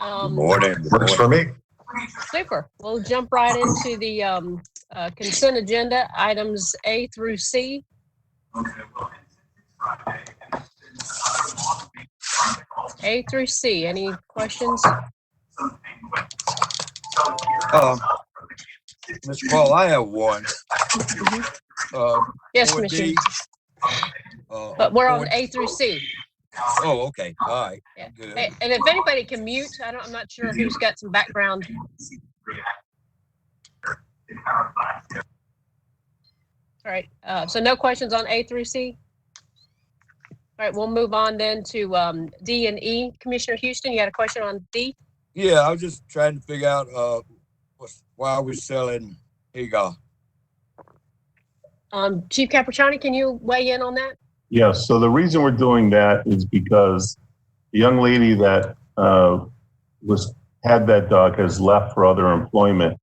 Morning. Works for me. Super. We'll jump right into the consent agenda, items A through C. A through C. Any questions? Mr. Paul, I have one. Yes, 4D, Commissioner. But we're on A through C. Oh, okay. All right. Yeah. Good. And if anybody can mute, I'm not sure who's got some background. All right. So no questions on A through C. All right. We'll move on then to D and E. Commissioner Houston, you had a question on D? Yeah, I was just trying to figure out why we're selling Hagar. Chief Capuchani, can you weigh in on that? Yes. So the reason we're doing that is because the young lady that had that dog has left for other employment.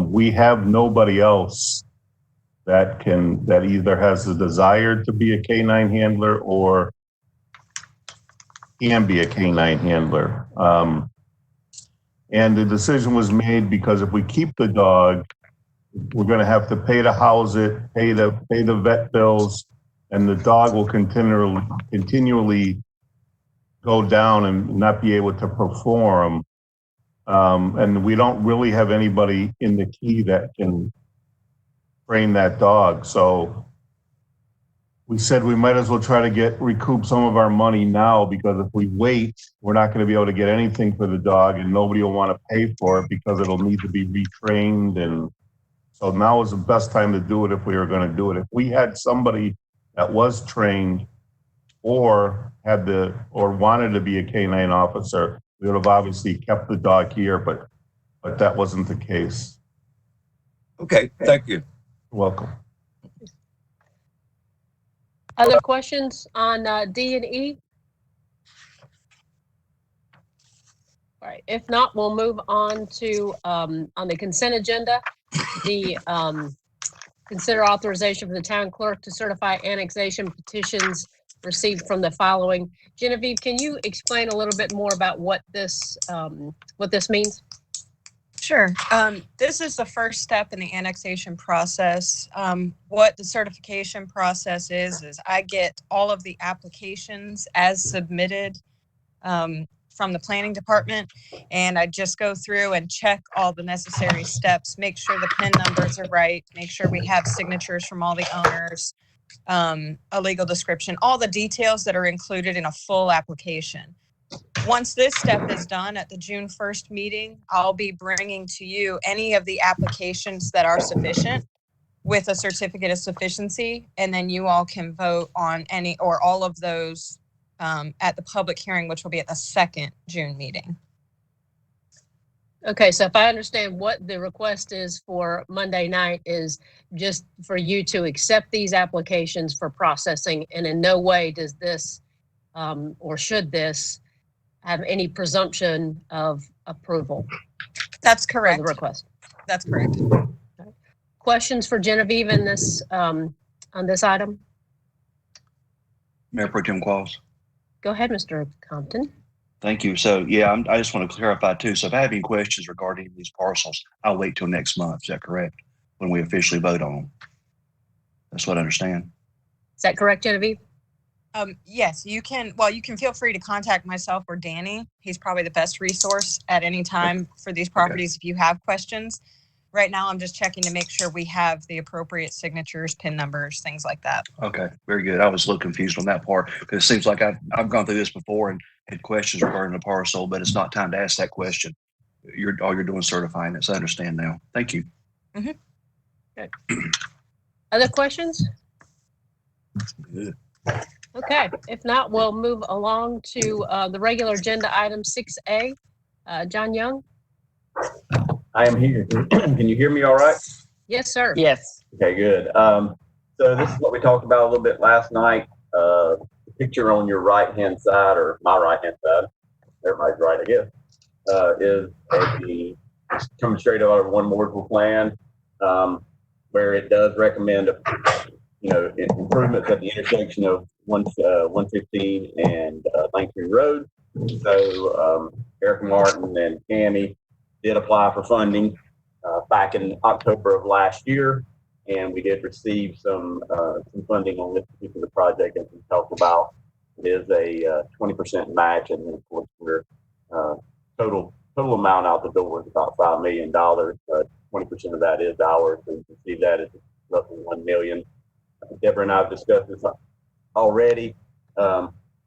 We have nobody else that either has the desire to be a canine handler or can be a canine handler. And the decision was made because if we keep the dog, we're going to have to pay to house it, pay the vet bills, and the dog will continually go down and not be able to perform. And we don't really have anybody in the key that can train that dog. So we said we might as well try to recoup some of our money now, because if we wait, we're not going to be able to get anything for the dog, and nobody will want to pay for it because it'll need to be retrained. And so now is the best time to do it if we were going to do it. If we had somebody that was trained or wanted to be a canine officer, we would have obviously kept the dog here, but that wasn't the case. Okay, thank you. You're welcome. Other questions on D and E? All right, if not, we'll move on to on the consent agenda, the consider authorization for the town clerk to certify annexation petitions received from the following. Genevieve, can you explain a little bit more about what this means? Sure. This is the first step in the annexation process. What the certification process is I get all of the applications as submitted from the planning department, and I just go through and check all the necessary steps, make sure the PIN numbers are right, make sure we have signatures from all the owners, a legal description, all the details that are included in a full application. Once this step is done at the June 1st meeting, I'll be bringing to you any of the applications that are sufficient with a certificate of sufficiency, and then you all can vote on any or all of those at the public hearing, which will be at the second June meeting. Okay, so if I understand what the request is for Monday night is just for you to accept these applications for processing, and in no way does this or should this have any presumption of approval. That's correct. For the request. That's correct. Okay. Questions for Genevieve in this on this item? Mayor Pro Tem Qualls. Go ahead, Mr. Compton. Thank you. So yeah, I just want to clarify too. So if I have any questions regarding these parcels, I'll wait till next month. Is that correct? When we officially vote on them. That's what I understand. Is that correct, Genevieve? Yes, you can. Well, you can feel free to contact myself or Danny. He's probably the best resource at any time for these properties. If you have questions. Right now, I'm just checking to make sure we have the appropriate signatures, PIN numbers, things like that. Okay, very good. I was a little confused on that part because it seems like I've gone through this before and had questions regarding the parcel, but it's not time to ask that question. All you're doing is certifying it. So I understand now. Thank you. Mm-hmm. Good. Other questions? Good. Okay, if not, we'll move along to the regular agenda item 6A. John Young? I am here. Can you hear me all right? Yes, sir. Yes. Okay, good. So this is what we talked about a little bit last night. The picture on your right-hand side, or my right-hand side, everybody's right, I guess, is coming straight out of one Mooresville plan, where it does recommend, improvements at the intersection of 115 and Langtree Road. So Eric Martin and Tammy did apply for funding back in October of last year, and we did receive some funding on this particular project, as we talked about. It is a 20% match, and then of course we're total amount out the door is about $5 million. 20% of that is ours, so you can see that it's roughly $1 million. Deborah and I have discussed this already.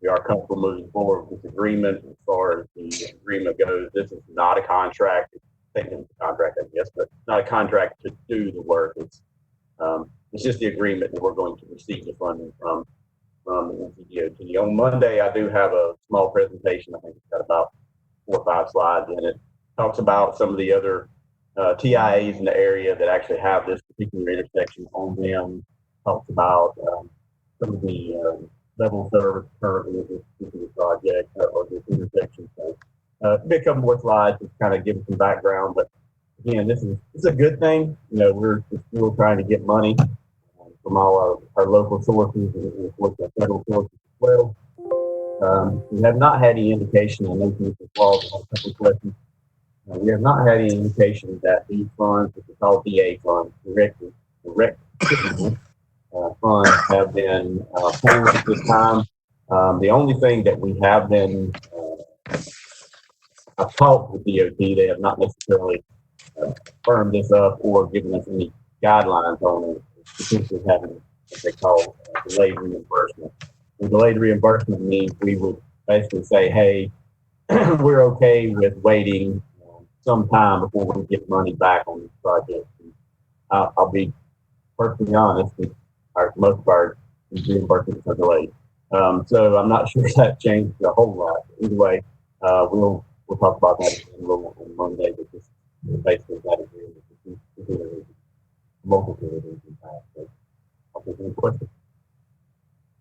We are comfortable moving forward with this agreement. As far as the agreement goes, this is not a contract. It's technically a contract, I guess, but not a contract to do the work. It's just the agreement that we're going to receive the funding from the NCDOT. On Monday, I do have a small presentation. I think it's got about 4 or 5 slides in it. Talks about some of the other TIAs in the area that actually have this particular intersection on them. Talks about some of the level of service currently with this particular project or this intersection. So a couple more slides to kind of give some background. But again, this is a good thing. You know, we're still trying to get money from all our local sources and of course our federal sources as well. We have not had any indication, I know Mr. Claus has a couple of questions. We have not had any indication that these funds, which are called VA funds, direct funds, have been pulled at this time. The only thing that we have been, I've talked with DOT, they have not necessarily firmed this up or given us any guidelines on it, potentially having what they call delayed reimbursement. And delayed reimbursement means we would basically say, hey, we're okay with waiting some time before we get money back on this project. I'll be perfectly honest, most of our reimbursements are delayed. So I'm not sure that changed a whole lot. Either way, we'll talk about that a little on Monday, but just basically that agreement. Multiple impact. So I'll take any questions.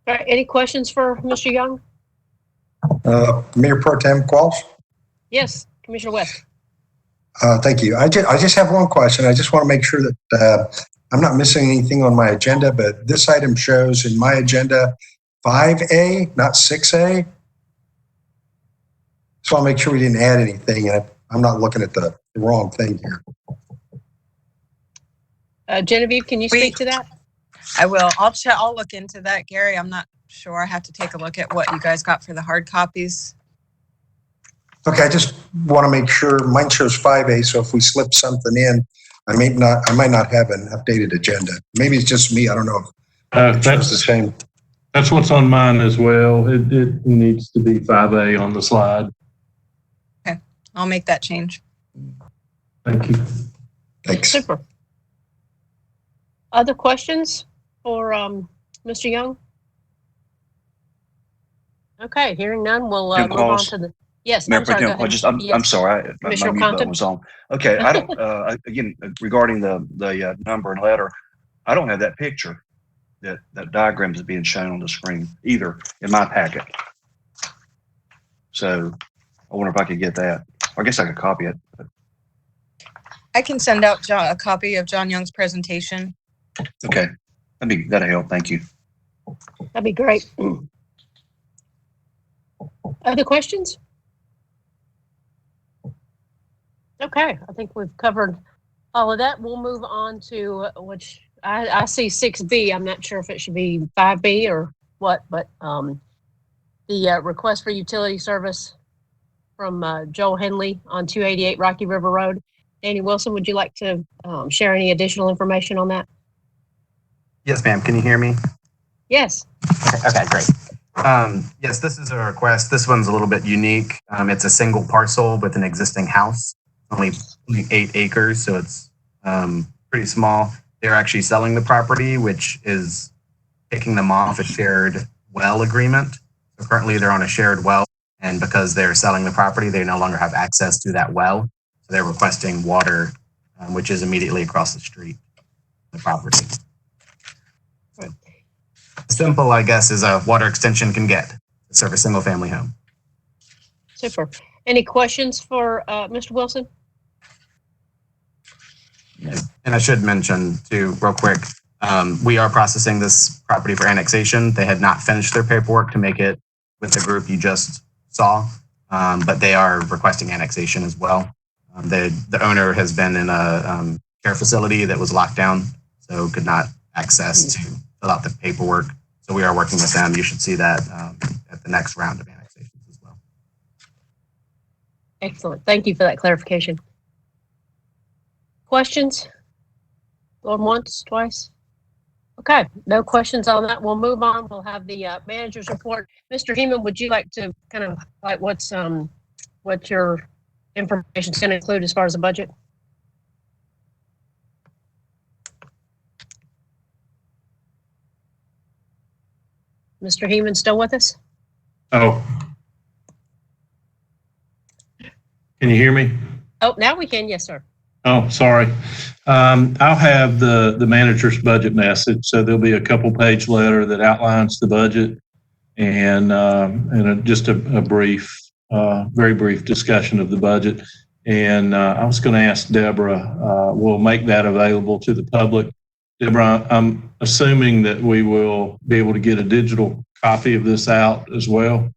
All right, any questions for Mr. Young? Mayor Pro Tem Qualls? Yes, Commissioner West. Thank you. I just have one question. I just want to make sure that I'm not missing anything on my agenda, but this item shows in my agenda 5A, not 6A. So I'll make sure we didn't add anything. I'm not looking at the wrong thing here. Genevieve, can you speak to that? I will. I'll look into that, Gary. I'm not sure. I have to take a look at what you guys got for the hard copies. Okay, I just want to make sure mine shows 5A. So if we slip something in, I might not have an updated agenda. Maybe it's just me. I don't know. That's the same. That's what's on mine as well. It needs to be 5A on the slide. Okay, I'll make that change. Thank you. Thanks. Super. Other questions for Mr. Young? Okay, hearing none, we'll move on to the. Yes, Mayor I'm sorry. Go ahead. I'm sorry. My Commissioner mute Compton? button was on. Okay, I don't. Again, regarding the number and letter, I don't have that picture. That diagram is being shown on the screen either in my packet. So I wonder if I could get that. I guess I could copy it. I can send out a copy of John Young's presentation. Okay, that'll help. Thank you. That'd be great. Other questions? Okay, I think we've covered all of that. We'll move on to which I see 6B. I'm not sure if it should be 5B or what, but the request for utility service from Joel Henley on 288 Rocky River Road. Danny Wilson, would you like to share any additional information on that? Yes, ma'am. Can you hear me? Yes. Okay, great. Yes, this is a request. This one's a little bit unique. It's a single parcel with an existing house, only 8 acres, so it's pretty small. They're actually selling the property, which is taking them off a shared well agreement. So currently they're on a shared well, and because they're selling the property, they no longer have access to that well. So they're requesting water, which is immediately across the street, the property. Right. Simple, I guess, as a water extension can get to serve a single family home. Super. Any questions for Mr. Wilson? And I should mention too, real quick, we are processing this property for annexation. They had not finished their paperwork to make it with the group you just saw. but they are requesting annexation as well. The owner has been in a care facility that was locked down, so could not access to fill out the paperwork. So we are working with them. You should see that at the next round of annexations as well. Excellent. Thank you for that clarification. Questions? Going once, twice? Okay, no questions on that. We'll move on. We'll have the manager's report. Mr. Heeman, would you like to kind of like what your information is going to include as far as the budget? Mr. Heeman still with us? Oh. Can you hear me? Oh, now we can. Yes, sir. Oh, sorry. I'll have the manager's budget message. So there'll be a couple page letter that outlines the budget and just a brief, very brief discussion of the budget. And I was going to ask Deborah, we'll make that available to the public. Deborah, I'm assuming that we will be able to get a digital copy of this out as well.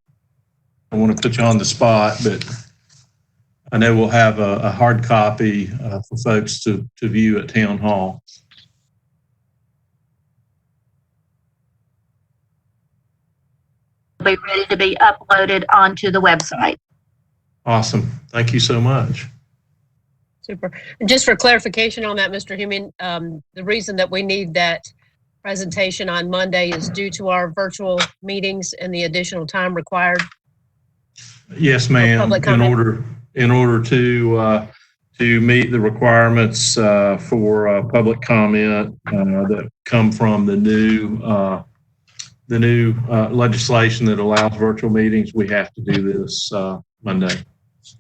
I want to put you on the spot, but I know we'll have a hard copy for folks to view at Town Hall. Be ready to be uploaded onto the website. Awesome. Thank you so much. Super. And just for clarification on that, Mr. Heeman, the reason that we need that presentation on Monday is due to our virtual meetings and the additional time required. Yes, ma'am. In order to meet the requirements for public comment that come from the new legislation that allows virtual meetings, we have to do this Monday.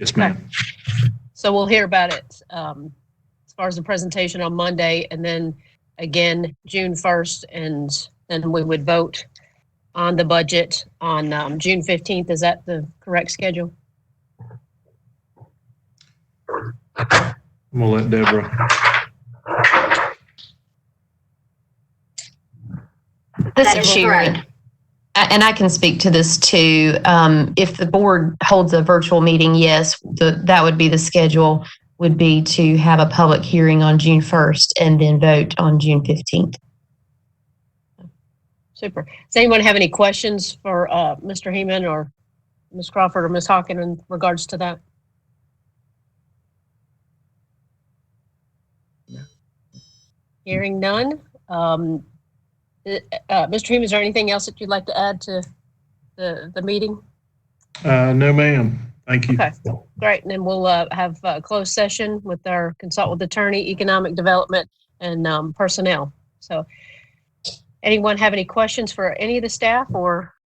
Yes, ma'am. Okay. So we'll hear about it as far as the presentation on Monday, and then again June 1st, and then we would vote on the budget on June 15th. Is that the correct schedule? I'm gonna let Deborah. This is Sherry. And I can speak to this too. If the board holds a virtual meeting, yes, that would be the schedule, would be to have a public hearing on June 1st and then vote on June 15th. Super. Does anyone have any questions for Mr. Heeman or Ms. Crawford or Ms. Hawken in regards to that? Hearing none. Mr. Heeman, is there anything else that you'd like to add to the meeting? No, ma'am. Thank you. Okay, great. And then we'll have a closed session with our consultant attorney, economic development, and personnel. So anyone have any questions for any of the staff or